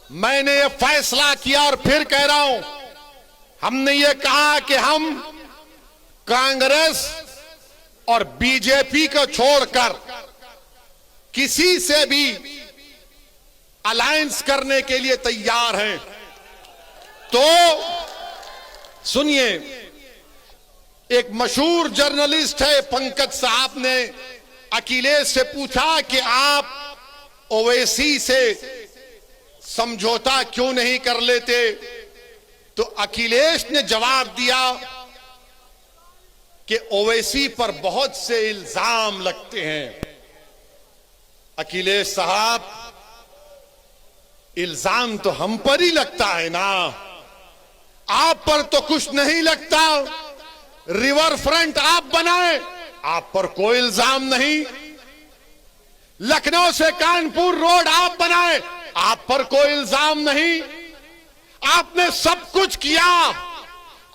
मैंने ये फैसला किया और फिर कह रहा हूं, हमने ये कहा कि हम कांग्रेस और बीजेपी को छोड़कर किसी से भी अलायंस करने के लिए तैयार हैं। तो सुनिए, एक मशहूर जर्नलिस्ट है पंकज साहब ने अखिलेश से पूछा कि आप ओवैसी से समझौता क्यों नहीं कर लेते, तो अखिलेश ने जवाब दिया कि ओवैसी पर बहुत से इल्जाम लगते हैं। अखिलेश साहब, इल्जाम तो हम पर ही लगता है ना, आप पर तो कुछ नहीं लगता। रिवर फ्रंट आप बनाए, आप पर कोई इल्जाम नहीं। लखनऊ से कानपुर रोड आप बनाए, आप पर कोई इल्जाम नहीं। आपने सब कुछ किया,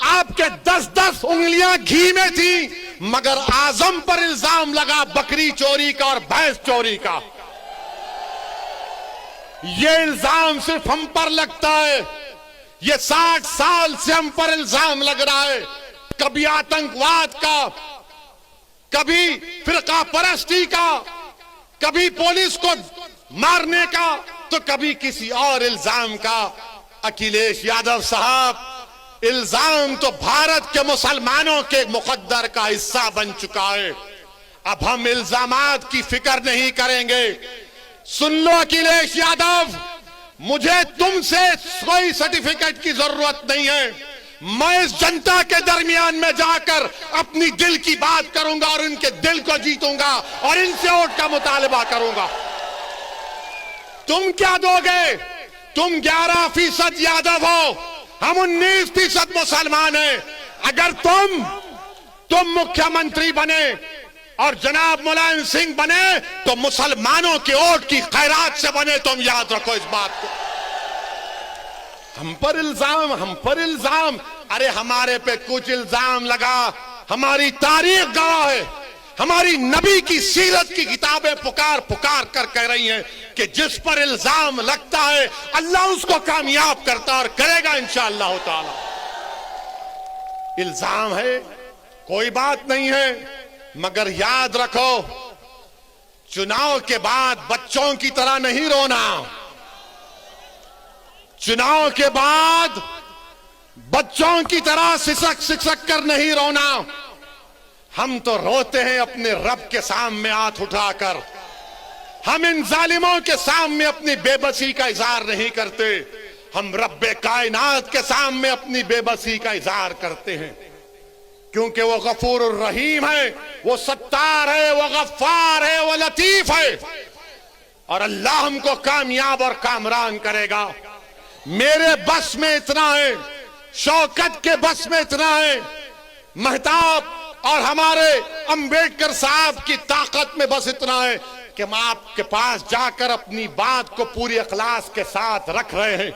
आपके 10-10 उंगलियां घी में थी, मगर आजम पर इल्जाम लगा बकरी चोरी का और भैंस चोरी का। ये इल्जाम सिर्फ हम पर लगता है, ये 60 साल से हम पर इल्जाम लग रहा है। कभी आतंकवाद का, कभी फिरका परस्ती का, कभी पुलिस को मारने का, तो कभी किसी और इल्जाम का। अखिलेश यादव साहब, इल्जाम तो भारत के मुसलमानों के मुकद्दर का हिस्सा बन चुका है। अब हम इल्जामात की फिक्र नहीं करेंगे। सुन लो अखिलेश यादव, मुझे तुमसे कोई सर्टिफिकेट की जरूरत नहीं है। मैं इस जनता के दरमियान में जाकर अपनी दिल की बात करूंगा और इनके दिल को जीतूंगा और इनसे वोट का मुतालबा करूंगा। तुम क्या दोगे? तुम 11% यादव हो, हम 19% मुसलमान हैं। अगर तुम मुख्यमंत्री बने और जनाब मुलायम सिंह बने तो मुसलमानों के वोट की खैरात से बने। तुम याद रखो इस बात को। हम पर इल्जाम, अरे हमारे पे कुछ इल्जाम लगा, हमारी तारीख गवाह है, हमारी नबी की सीरत की किताबें पुकार कर कह रही हैं कि जिस पर इल्जाम लगता है अल्लाह उसको कामयाब करता और करेगा इंशाअल्लाह ताला। इल्जाम है, कोई बात नहीं है, मगर याद रखो, चुनाव के बाद बच्चों की तरह नहीं रोना। चुनाव के बाद बच्चों की तरह सिसक कर नहीं रोना। हम तो रोते हैं अपने रब के सामने हाथ उठाकर। हम इन जालिमों के सामने अपनी बेबसी का इजहार नहीं करते, हम रब्बे कायनात के सामने अपनी बेबसी का इजहार करते हैं, क्योंकि वो गफूर रहीम है, वो सत्तार है, वो गफ्फार है, वो लतीफ है, और अल्लाह हमको कामयाब और कामरान करेगा। मेरे बस में इतना है, शौकत के बस में इतना है, महताब और हमारे अंबेडकर साहब की ताकत में बस इतना है कि हम आपके पास जाकर अपनी बात को पूरी इखलास के साथ रख रहे हैं।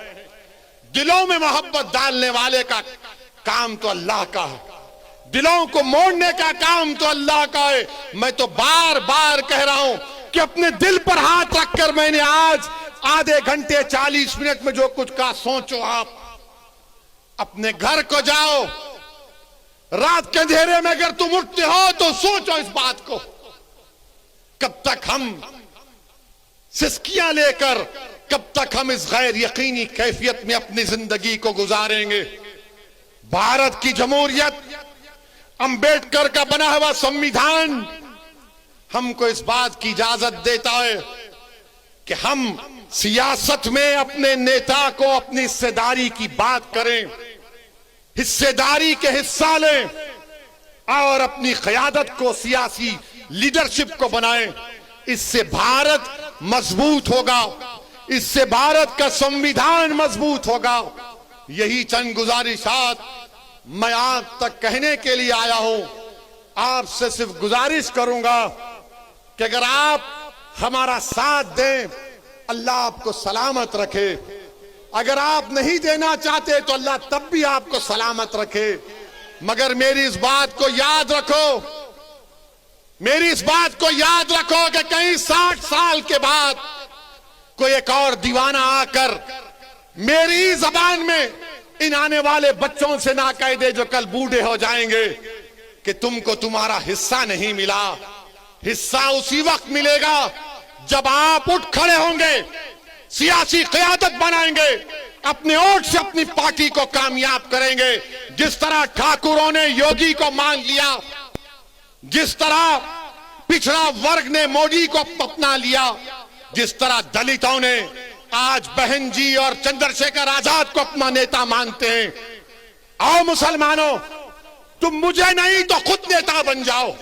दिलों में मोहब्बत डालने वाले का काम तो अल्लाह का है, दिलों को मोड़ने का काम तो अल्लाह का है। मैं तो बार बार कह रहा हूं कि अपने दिल पर हाथ रखकर मैंने आज आधे घंटे 40 मिनट में जो कुछ कहा, सोचो आप। अपने घर को जाओ, रात के अंधेरे में अगर तुम उठते हो तो सोचो इस बात को, कब तक हम सिस्कियां लेकर, कब तक हम इस गैर यकीनी कैफियत में अपनी जिंदगी को गुजारेंगे। भारत की जमहूरियत, अंबेडकर का बना हुआ संविधान हमको इस बात की इजाजत देता है कि हम सियासत में अपने नेता को अपनी हिस्सेदारी की बात करें, हिस्सेदारी के हिस्सा लें और अपनी क़यादत को, सियासी लीडरशिप को बनाएं। इससे भारत मजबूत होगा, इससे भारत का संविधान मजबूत होगा। यही चंद गुजारिशात मैं आज तक कहने के लिए आया हूं। आपसे सिर्फ गुजारिश करूंगा कि अगर आप हमारा साथ दें, अल्लाह आपको सलामत रखे। अगर आप नहीं देना चाहते तो अल्लाह तब भी आपको सलामत रखे। मगर मेरी इस बात को याद रखो, मेरी इस बात को याद रखो कि कहीं 60 साल के बाद कोई एक और दीवाना आकर मेरी जबान में इन आने वाले बच्चों से ना कह दे जो कल बूढ़े हो जाएंगे कि तुमको तुम्हारा हिस्सा नहीं मिला। हिस्सा उसी वक्त मिलेगा जब आप उठ खड़े होंगे, सियासी क़यादत बनाएंगे, अपने वोट से अपनी पार्टी को कामयाब करेंगे। जिस तरह ठाकुरों ने योगी को मान लिया, जिस तरह पिछड़ा वर्ग ने मोदी को अपना लिया, जिस तरह दलितों ने आज बहन जी और चंद्रशेखर आजाद को अपना नेता मानते हैं। आओ मुसलमानों, तुम मुझे नहीं तो खुद नेता बन जाओ।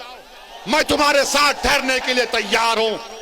मैं तुम्हारे साथ ठहरने के लिए तैयार हूं।